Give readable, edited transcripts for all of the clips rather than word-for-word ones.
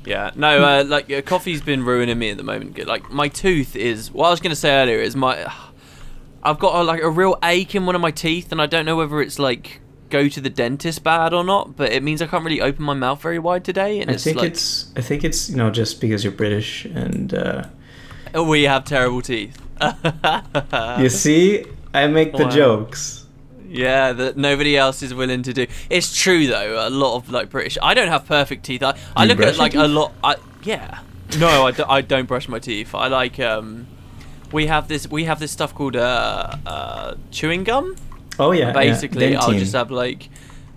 Yeah, no, like coffee's been ruining me at the moment. Like my tooth is. What I was gonna say earlier is I've got like a real ache in one of my teeth, and I don't know whether it's like go to the dentist bad or not. But it means I can't really open my mouth very wide today. And I think it's just because you're British and. We have terrible teeth. You see, I make the jokes. Yeah, that nobody else is willing to do. It's true though. A lot of like British. I don't have perfect teeth. I look at like a lot. Yeah. No, I don't brush my teeth. I like we have this stuff called chewing gum. Oh yeah. Basically, yeah. I'll just have like.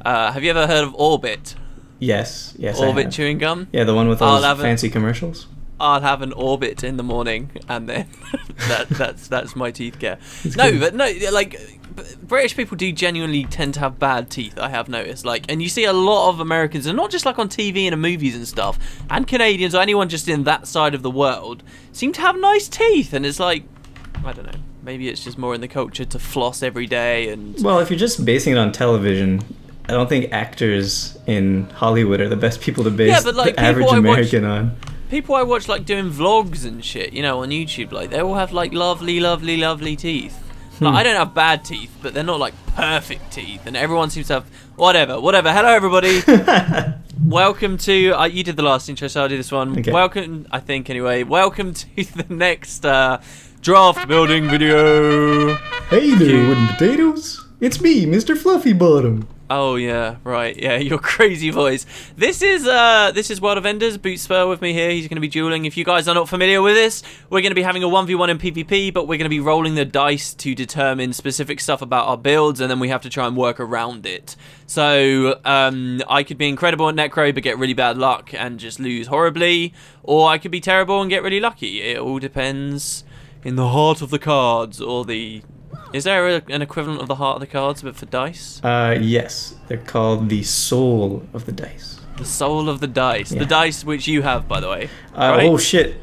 Have you ever heard of Orbit? Yes. Orbit chewing gum. Yeah, the one with all those fancy commercials. I'll have an Orbit in the morning, and then that's my teeth care. But like British people do genuinely tend to have bad teeth. I have noticed, like, and you see a lot of Americans, and not just like on TV and in movies and stuff, and Canadians or anyone just in that side of the world seem to have nice teeth, and it's like, I don't know, maybe it's just more in the culture to floss every day. And well, if you're just basing it on television, I don't think actors in Hollywood are the best people to base the average American on. People I watch like doing vlogs and shit, you know, on YouTube, like they all have like lovely teeth. Like, I don't have bad teeth, but they're not like perfect teeth, and everyone seems to have whatever. Hello everybody. Welcome to you did the last intro, so I'll do this one. Okay. Welcome, I think anyway. Welcome to the next draft building video. Hey there, wooden potatoes. It's me, Mr. Fluffy Bottom. Oh yeah, right. Yeah, your crazy voice. This is WorldofEnders. Boots Spur with me here. He's going to be dueling. If you guys are not familiar with this, we're going to be having a 1v1 in PvP, but we're going to be rolling the dice to determine specific stuff about our builds, and then we have to try and work around it. So I could be incredible at Necro but get really bad luck and just lose horribly, or I could be terrible and get really lucky. It all depends in the heart of the cards, or the... Is there an equivalent of the heart of the cards, but for dice? Yes. They're called the soul of the dice. The soul of the dice. Yeah. The dice which you have, by the way. Right? Oh, shit.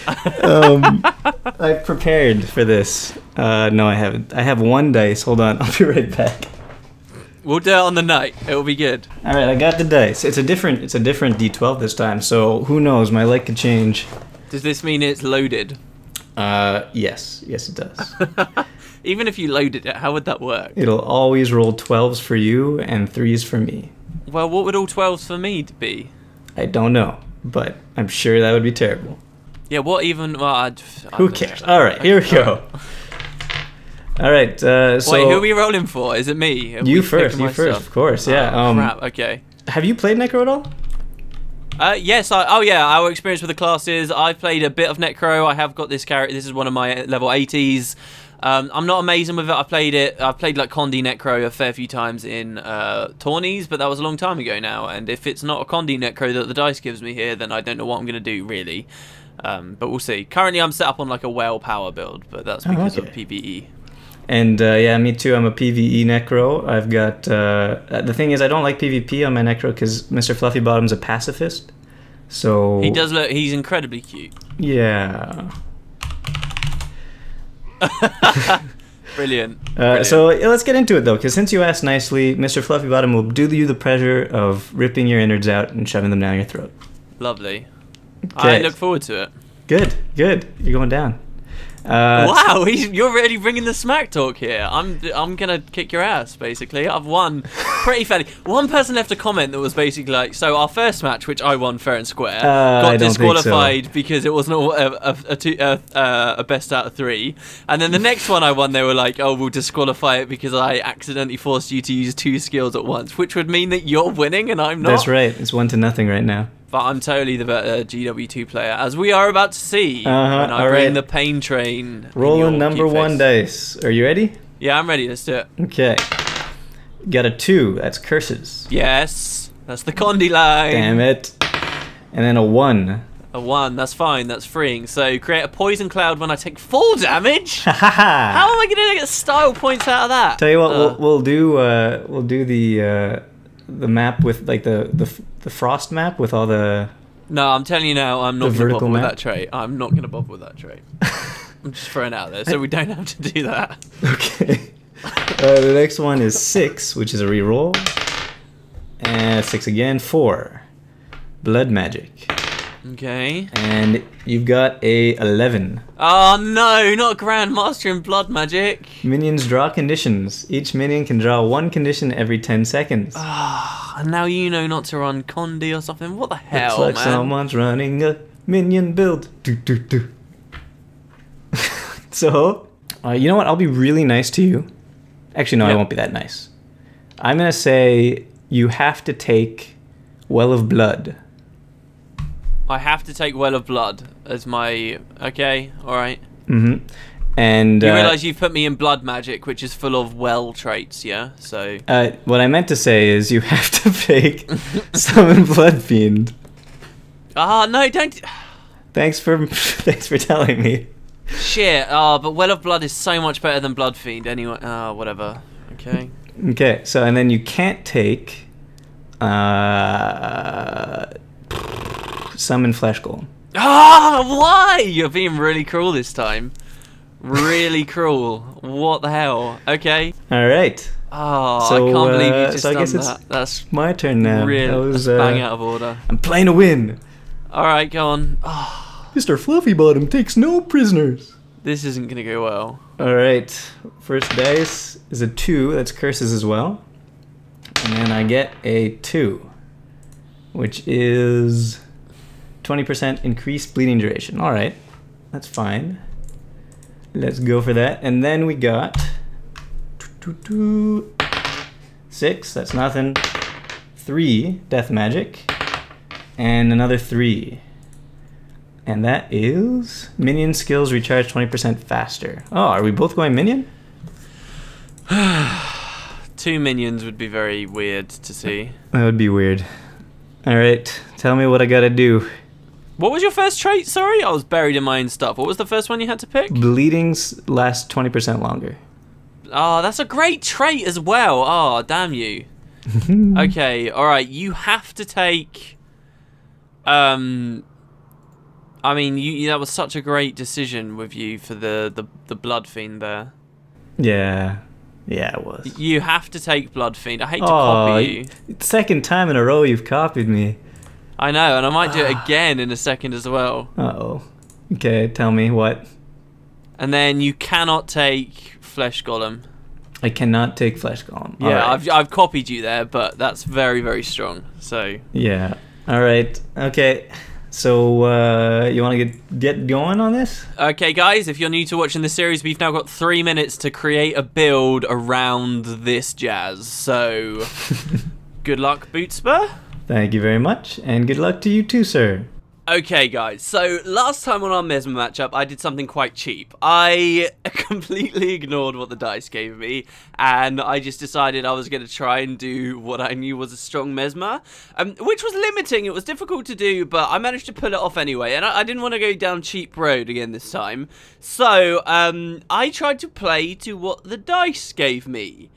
I've prepared for this. No, I haven't. I have one dice. Hold on. I'll be right back. We'll do it on the night. It will be good. All right, I got the dice. It's a different D12 this time, so who knows? My luck could change. Does this mean it's loaded? Yes. Yes, it does. Even if you loaded it, how would that work? It'll always roll 12s for you and 3s for me. Well, what would all 12s for me be? I don't know, but I'm sure that would be terrible. Yeah, what even... Well, who cares? All right, here we go. All right, so... Wait, who are we rolling for? Is it me? You first, of course, yeah. Oh, crap, okay. Have you played Necro at all? Yes, our experience with the classes. I've played a bit of Necro. I have got this character. This is one of my level 80s. I'm not amazing with it. I've played like Condi Necro a fair few times in tourneys, but that was a long time ago now. And if it's not a Condi Necro that the dice gives me here, then I don't know what I'm going to do, really. But we'll see. Currently, I'm set up on like a whale power build, but that's because of PvE. And yeah, me too. I'm a PvE Necro. I've got... the thing is, I don't like PvP on my Necro because Mr. Fluffy Bottom's a pacifist. So... He does look... He's incredibly cute. Yeah. Brilliant. So let's get into it, though, because since you asked nicely, Mr. Fluffy Bottom will do you the pleasure of ripping your innards out and shoving them down your throat. Lovely. Okay. I look forward to it. Good. You're going down. Wow, you're really bringing the smack talk here. I'm gonna kick your ass, basically. I've won pretty fairly. One person left a comment that was basically like, so our first match, which I won fair and square, got disqualified because it wasn't a best out of 3. And then the next one I won, they were like, oh, we'll disqualify it because I accidentally forced you to use 2 skills at once, which would mean that you're winning and I'm not. That's right. It's 1-0 right now. But I'm totally the better GW2 player, as we are about to see when I bring the pain train. Rolling number 1 dice. Are you ready? Yeah, I'm ready. Let's do it. Okay. Got a 2. That's curses. Yes. That's the Condi line. Damn it. And then a 1. A 1. That's fine. That's freeing. So create a poison cloud when I take full damage. How am I going to get style points out of that? Tell you what, we'll do the map with like the frost map with all the... No, I'm telling you now, I'm not going to bother with that trait. I'm not going to bother with that trait. I'm just throwing it out there, so we don't have to do that. Okay. The next one is 6, which is a reroll. And And 6 again. 4. Blood magic. Okay. And you've got a 11. Oh no, not Grandmaster in blood magic. Minions draw conditions. Each minion can draw 1 condition every 10 seconds. And now you know not to run Condi or something. What the hell, Looks like man? someone's running a minion build. So, you know what? I'll be really nice to you. Actually, no, I won't be that nice. I'm going to say you have to take Well of Blood. I have to take Well of Blood as my... Okay, alright. Mm-hmm. And you realise you've put me in blood magic, which is full of well traits, yeah? So... what I meant to say is you have to take Summon Blood Fiend. No, don't... Thanks for telling me. Shit, but Well of Blood is so much better than Blood Fiend anyway. Whatever. Okay. Okay, so and then you can't take Summon Flesh Golem. Why? You're being really cruel this time. Really cruel. What the hell? Okay. Alright. Oh, So, I can't believe you just so I done guess it's that. That's my turn now. really That was, bang out of order. I'm playing to win. Alright, go on. Mr. Fluffy Bottom takes no prisoners. This isn't going to go well. Alright, first dice is a 2, that's curses as well. And then I get a 2, which is 20% increased bleeding duration. Alright, that's fine. Let's go for that. And then we got 6, that's nothing. 3, death magic. And another 3. And that is minion skills recharge 20% faster. Oh, are we both going minion? 2 minions would be very weird to see. That would be weird. Alright, tell me what I gotta do. What was your first trait? Sorry, I was buried in my own stuff. What was the first one you had to pick? Bleedings last 20% longer. Oh, that's a great trait as well. Oh, damn you. Okay, alright, you have to take... I mean, that was such a great decision with you for the Blood Fiend there. Yeah, it was. You have to take Blood Fiend. I hate to copy you. Second time in a row you've copied me. I know, and I might do it again in a second as well. Uh-oh. Okay, tell me what. And then you cannot take Flesh Golem. I cannot take Flesh Golem. Yeah, Alright. I've copied you there, but that's very, very strong. So Yeah. Alright, okay. So, you want to get going on this? okay, guys, if you're new to watching the series, we've now got 3 minutes to create a build around this jazz. So, good luck, Bootspur. Thank you very much, and good luck to you too, sir. Okay, guys, so last time on our Mesmer matchup, I did something quite cheap. I completely ignored what the dice gave me, and I just decided I was going to try and do what I knew was a strong Mesmer, which was limiting. It was difficult to do, but I managed to pull it off anyway, and I didn't want to go down cheap road again this time. So, I tried to play to what the dice gave me.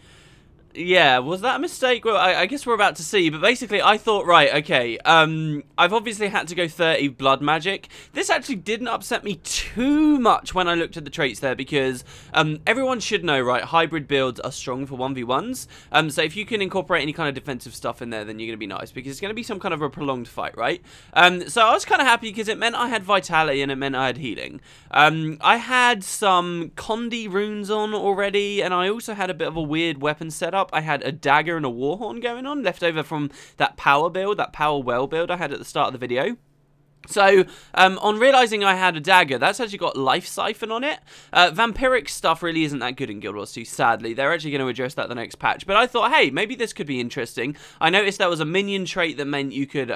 Yeah, was that a mistake? Well, I guess we're about to see, but basically I thought, right, okay, I've obviously had to go 30 blood magic. This actually didn't upset me too much when I looked at the traits there, because everyone should know, right, hybrid builds are strong for 1v1s, so if you can incorporate any kind of defensive stuff in there, then you're going to be nice, because it's going to be some kind of a prolonged fight, right? So I was kind of happy, because it meant I had vitality, and it meant I had healing. I had some Condi runes on already, and I also had a bit of a weird weapon setup. I had a dagger and a warhorn going on, left over from that power build, that power well build I had at the start of the video. So, on realising I had a dagger, that's actually got life siphon on it. Vampiric stuff really isn't that good in Guild Wars 2, sadly. They're actually going to address that the next patch. But I thought, hey, maybe this could be interesting. I noticed there was a minion trait that meant you could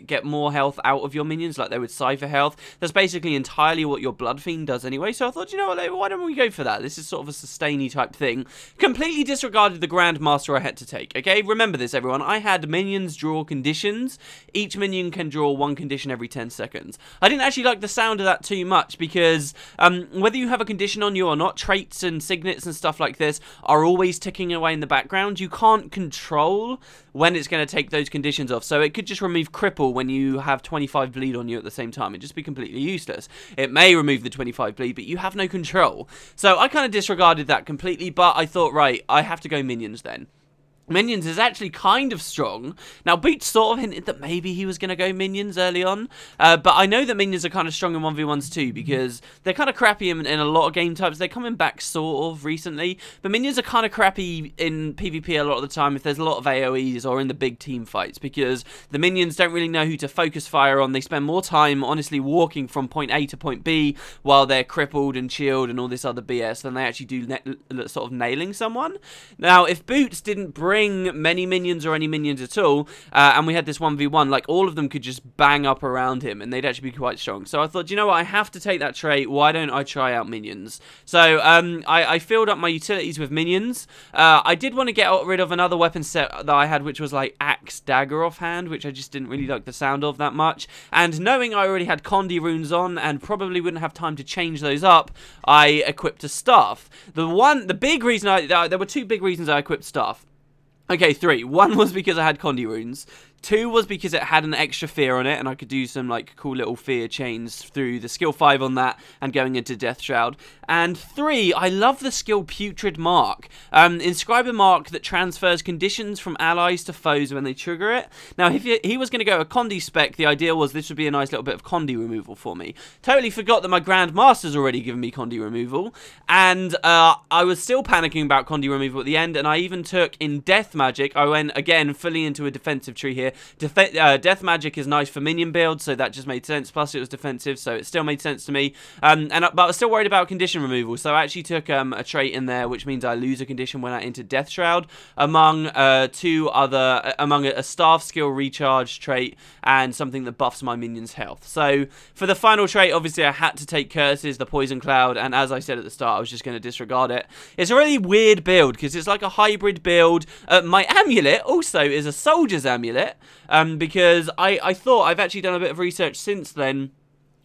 get more health out of your minions, like they would cipher health. That's basically entirely what your Blood Fiend does anyway. So I thought, you know what, why don't we go for that? This is sort of a sustain-y type thing. Completely disregarded the Grandmaster I had to take, okay? Remember this, everyone. I had minions draw conditions. Each minion can draw 1 condition every 10 seconds. I didn't actually like the sound of that too much, because whether you have a condition on you or not, traits and signets and stuff like this are always ticking away in the background. You can't control when it's going to take those conditions off, so it could just remove cripple when you have 25 bleed on you at the same time. It'd just be completely useless. It may remove the 25 bleed, but you have no control. So I kind of disregarded that completely, but I thought, right, I have to go minions then. Minions is actually kind of strong. Now, Boots sort of hinted that maybe he was going to go Minions early on, but I know that Minions are kind of strong in 1v1s too, because they're kind of crappy in a lot of game types. They're coming back sort of recently, but Minions are kind of crappy in PvP a lot of the time if there's a lot of AoEs or in the big team fights, because the Minions don't really know who to focus fire on. They spend more time, honestly, walking from point A to point B while they're crippled and chilled and all this other BS than they actually do sort of nailing someone. Now, if Boots didn't bring many minions or any minions at all, and we had this 1v1, like, all of them could just bang up around him and they'd actually be quite strong. So I thought, you know what, I have to take that trait. Why don't I try out minions? So I filled up my utilities with minions. I did want to get rid of another weapon set that I had, which was like axe dagger offhand, which I just didn't really like the sound of that much. And knowing I already had Condi runes on and probably wouldn't have time to change those up, I equipped a staff. The big reason there were two big reasons I equipped staff. Okay, 3. 1 was because I had Condi runes. 2 was because it had an extra fear on it, and I could do some like cool little fear chains through the skill 5 on that and going into Death Shroud. And 3, I love the skill Putrid Mark. Inscribe a mark that transfers conditions from allies to foes when they trigger it. Now, if he was going to go a Condi spec, the idea was this would be a nice little bit of Condi removal for me. Totally forgot that my Grand Master's already given me Condi removal, and I was still panicking about Condi removal at the end, and I even took in Death Magic. I went, again, fully into a defensive tree here. Death Magic is nice for minion builds, so that just made sense. Plus, it was defensive, so it still made sense to me. But I was still worried about condition removal, so I actually took a trait in there, which means I lose a condition when I enter Death Shroud, among a staff skill recharge trait and something that buffs my minions' health. So for the final trait, obviously I had to take Curses, the Poison Cloud, and as I said at the start, I was just going to disregard it. It's a really weird build because it's like a hybrid build. My amulet also is a soldier's amulet. Because I thought, I've actually done a bit of research since then,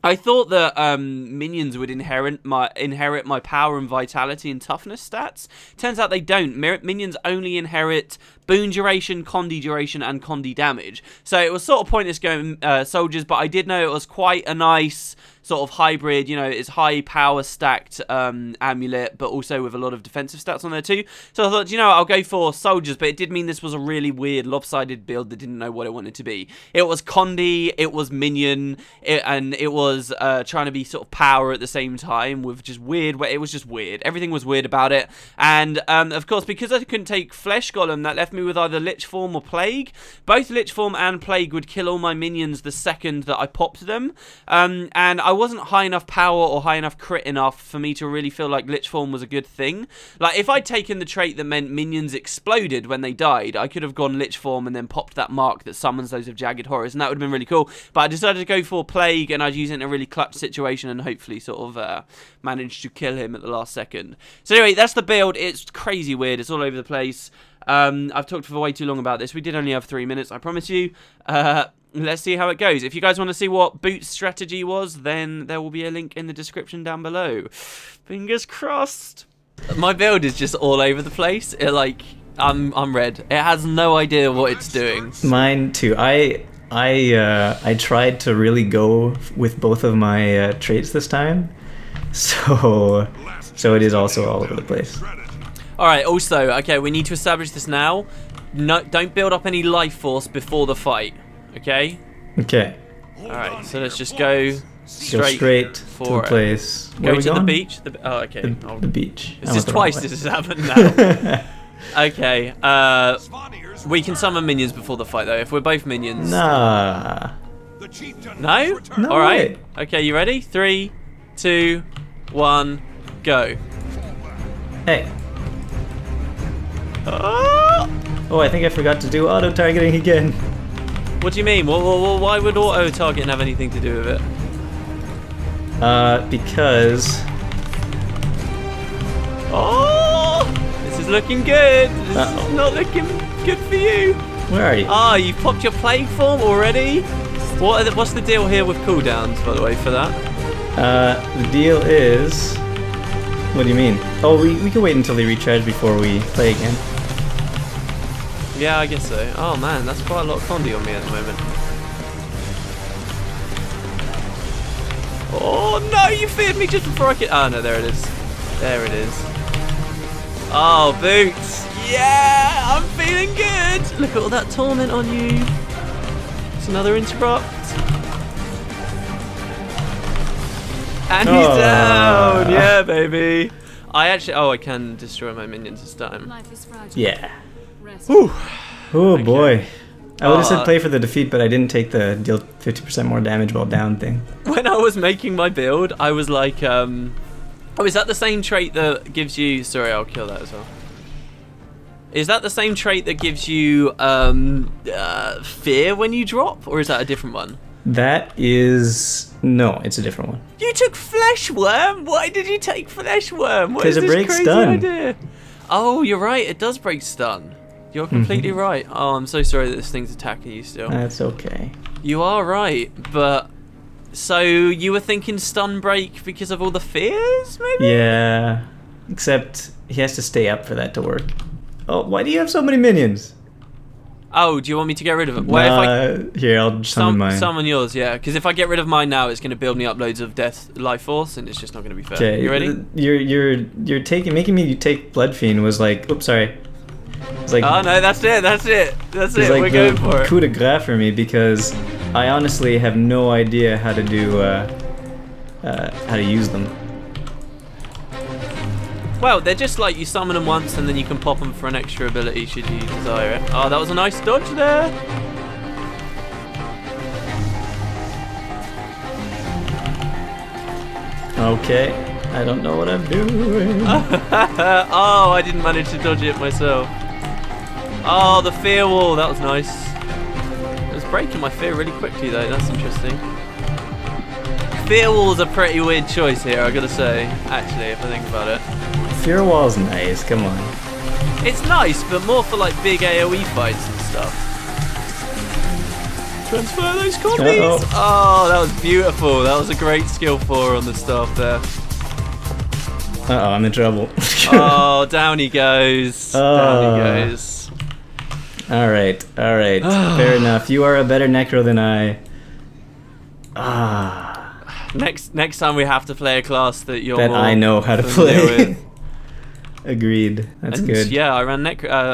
I thought that minions would inherit my power and vitality and toughness stats. Turns out they don't. Minions only inherit boon duration, Condi duration, and Condi damage. So it was sort of pointless going soldiers, but I did know it was quite a nice sort of hybrid, you know, it's high power stacked amulet, but also with a lot of defensive stats on there too. So I thought, you know, I'll go for soldiers, but it did mean this was a really weird, lopsided build that didn't know what it wanted to be. It was Condi, it was minion, and it was trying to be sort of power at the same time with just weird, it was just weird. Everything was weird about it. And of course, because I couldn't take Flesh Golem, that left me with either Lich Form or Plague. Both Lich Form and Plague would kill all my minions the second that I popped them. And I wasn't high enough power or high enough crit enough for me to really feel like Lich Form was a good thing. Like, if I'd taken the trait that meant minions exploded when they died, I could have gone Lich Form and then popped that mark that summons those of Jagged Horrors, and that would have been really cool. But I decided to go for Plague, and I'd use it in a really clutch situation and hopefully sort of manage to kill him at the last second. So anyway, that's the build. It's crazy weird. It's all over the place. I've talked for way too long about this. We did only have 3 minutes, I promise you. Let's see how it goes. If you guys want to see what Boots' strategy was, then there will be a link in the description down below. Fingers crossed. My build is just all over the place. I'm red. It has no idea what it's doing. Mine too. I tried to really go with both of my traits this time, so it is also all over the place. All right. Also, okay, we need to establish this now. No, don't build up any life force before the fight. Okay. Okay. All right. So let's just go straight to the place. Go to the beach. Oh, okay. The beach. This is twice this has happened now. Okay. We can summon minions before the fight, though. If we're both minions. Nah. No? No all right. way. Okay, you ready? 3, 2, 1, go. Hey. Oh, I think I forgot to do auto-targeting again. what do you mean? Why would auto-targeting have anything to do with it? Because... Oh! This is looking good. This is not looking good for you. Where are you? Ah, you popped your Plague Form already? What's the deal here with cooldowns, by the way, for that? The deal is... What do you mean? Oh, we can wait until they recharge before we play again. Yeah, I guess so. Oh man, that's quite a lot of Condi on me at the moment. Oh no, you feared me just before I could... Oh no, there it is. There it is. Oh, Boots. Yeah, I'm feeling good. Look at all that torment on you. It's another interrupt. And he's down. Yeah, baby. I can destroy my minions this time. Yeah. Whew. Oh Okay. boy. I would have said play for the defeat, but I didn't take the deal 50% more damage while down thing. When I was making my build, I was like, oh, is that the same trait that gives you... Sorry, I'll kill that as well. Is that the same trait that gives you fear when you drop? Or is that a different one? That is... No, it's a different one. You took Flesh Worm? Why did you take Flesh Worm? What is Because it this breaks crazy stun. idea? Oh, you're right. It does break stun. You're completely right. Oh, I'm so sorry that this thing's attacking you still. That's okay. You are right, but... So, you were thinking stun break because of all the fears, maybe? Yeah. Except he has to stay up for that to work. Oh, why do you have so many minions? Oh, do you want me to get rid of them? Well, if here, I'll summon mine. Summon yours, yeah. Because if I get rid of mine now, it's going to build me up loads of death life force, and it's just not going to be fair. Okay, You ready? You're making me take Blood Fiend was like, oops, sorry. It's like, Oh no, that's it. That's it. That's it. like We're going for it. coup de grace for me because I honestly have no idea how to do how to use them. Well, they're just like you summon them once, and then you can pop them for an extra ability should you desire it. Oh, that was a nice dodge there. Okay, I don't know what I'm doing. Oh, I didn't manage to dodge it myself. Oh, the fear wall. That was nice. It was breaking my fear really quickly, though. That's interesting. Fear wall's a pretty weird choice here, I gotta say. Actually, if I think about it. Fear Wall's nice, come on. It's nice, but more for like big AoE fights and stuff. Transfer those combis! Oh, that was beautiful. That was a great skill 4 on the staff there. Uh-oh, I'm in trouble. Oh, down he goes. Down he goes. Alright, alright. Fair enough. You are a better Necro than I. Next time we have to play a class that you're that more I know how to familiar play. with. Agreed. That's And good. yeah, I ran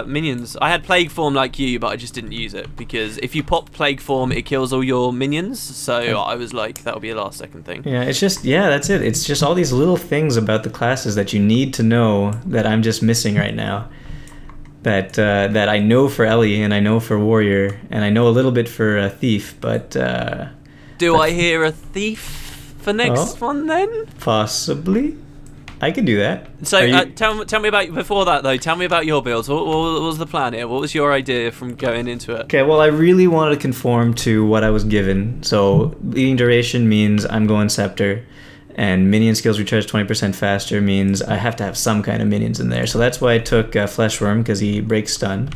minions. I had Plague Form like you, but I just didn't use it because if you pop Plague Form, it kills all your minions. So I was like, that'll be a last second thing. Yeah, it's just, yeah, that's it. It's just all these little things about the classes that you need to know that I'm just missing right now. That I know for Ellie and I know for Warrior and I know a little bit for Thief, but... Do I hear a Thief for next one then? Possibly. I could do that. So tell me about, before that though, tell me about your builds. What was the plan here? What was your idea from going into it? Okay, well I really wanted to conform to what I was given. So bleeding duration means I'm going Scepter, and minion skills recharge 20% faster means I have to have some kind of minions in there. So that's why I took Fleshworm, because he breaks stun.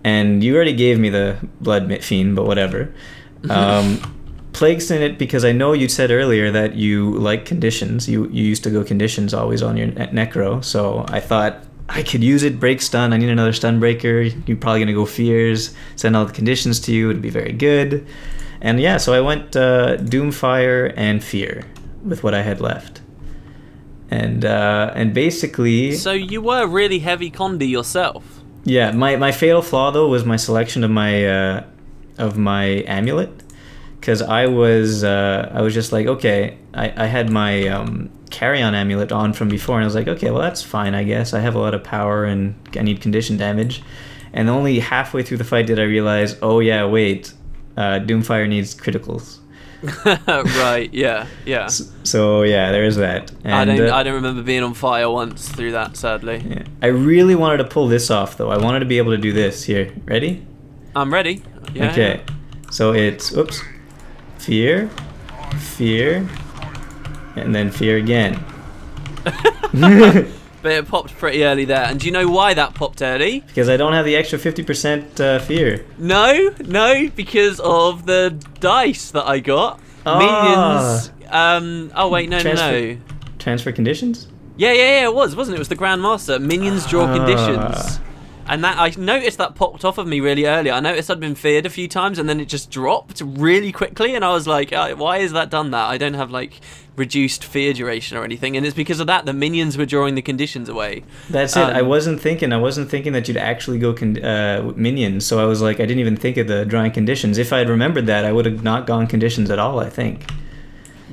And you already gave me the Blood Fiend, but whatever. Plague's in it because I know you said earlier that you like conditions. You used to go conditions always on your Necro, so I thought I could use it, break stun. I need another stun breaker. You're probably gonna go fears, send all the conditions to you. It'd be very good. And yeah, so I went Doomfire and Fear with what I had left. And basically... So you were really heavy Condi yourself. Yeah, my fatal flaw though was my selection of my amulet. Because I was just like, okay, I had my carry-on amulet on from before, and I was like, okay, well that's fine, I guess. I have a lot of power and I need condition damage. And only halfway through the fight did I realize, oh yeah, wait, Doomfire needs criticals. Right, yeah. So yeah, there's that. And, I don't remember being on fire once through that, sadly. Yeah. I really wanted to pull this off though. I wanted to be able to do this. Here, ready? I'm ready. Yeah, okay, so it's, oops. Fear, and then fear again. But it popped pretty early there. And do you know why that popped early? Because I don't have the extra 50% fear. No, because of the dice that I got. Minions. Oh wait, no. Transfer conditions? Yeah, it was, wasn't it? It was the Grandmaster. Minions draw conditions. And that I noticed that popped off of me really early. I noticed I'd been feared a few times, and then it just dropped really quickly. And I was like, why has that done that? I don't have like reduced fear duration or anything, and it's because of that the minions were drawing the conditions away. That's it. I wasn't thinking that you'd actually go minions. So I was like, I didn't even think of the drawing conditions. If I had remembered that, I would have not gone conditions at all, I think.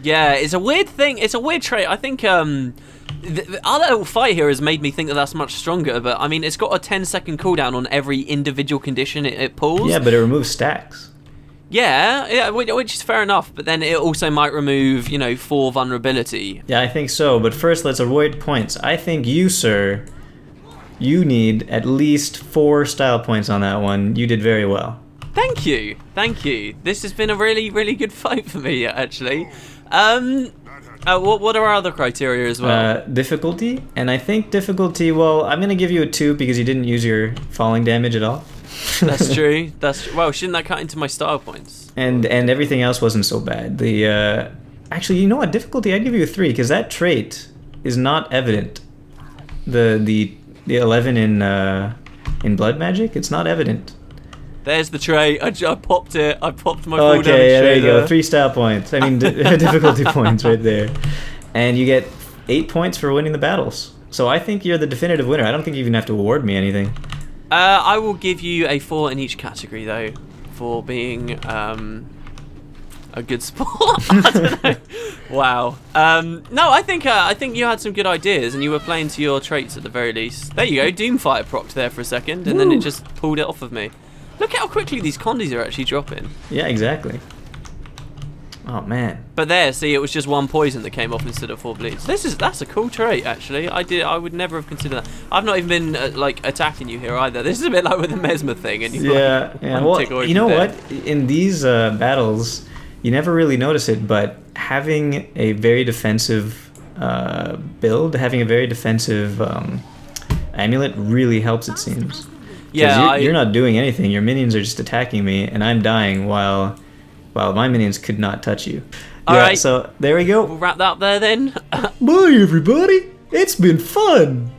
Yeah, it's a weird thing. It's a weird trait. I think our little fight here has made me think that that's much stronger, but I mean, it's got a 10-second cooldown on every individual condition it pulls. Yeah, but it removes stacks. Yeah, which is fair enough, but then it also might remove, 4 vulnerability. Yeah, I think so, but first let's avoid points. I think you, sir, you need at least 4 style points on that one. You did very well. Thank you. This has been a really, really good fight for me, actually. What are our other criteria as well? Difficulty, and I think difficulty, well, I'm going to give you a 2 because you didn't use your falling damage at all. That's true. Well, shouldn't that cut into my style points? And everything else wasn't so bad. Actually, you know what? Difficulty, I'd give you a 3 because that trait is not evident. The 11 in blood magic, it's not evident. There's the trait. I popped it. I popped my full damage. Okay, yeah, there you go. 3 style points. I mean, difficulty points right there. And you get 8 points for winning the battles. So I think you're the definitive winner. I don't think you even have to award me anything. I will give you a 4 in each category, though, for being a good sport. I don't know. Wow. No, I think you had some good ideas, and you were playing to your traits at the very least. There you go. Doomfire procced there for a second, and then it just pulled it off of me. Look how quickly these condis are actually dropping. Yeah, exactly. Oh man. But there, see, it was just 1 poison that came off instead of 4 bleeds. That's a cool trait, actually. I would never have considered that. I've not even been like attacking you here either. This is a bit like with the mesmer thing, and you well, you know what? In these battles, you never really notice it, but having a very defensive build, having a very defensive amulet really helps, it seems. Yeah, you're not doing anything. Your minions are just attacking me, and I'm dying while my minions could not touch you. All right. So there we go. We'll wrap that up there then. Bye, everybody. It's been fun.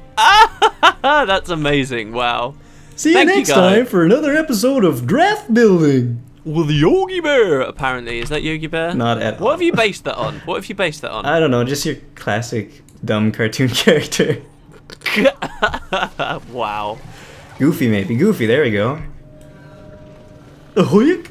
That's amazing. Wow. See you next time for another episode of Draft Building. With yogi-bear, apparently. Is that yogi-bear? Not at all. What have you based that on? I don't know. Just your classic dumb cartoon character. Wow. Goofy, maybe. Goofy, there we go. Ahoy!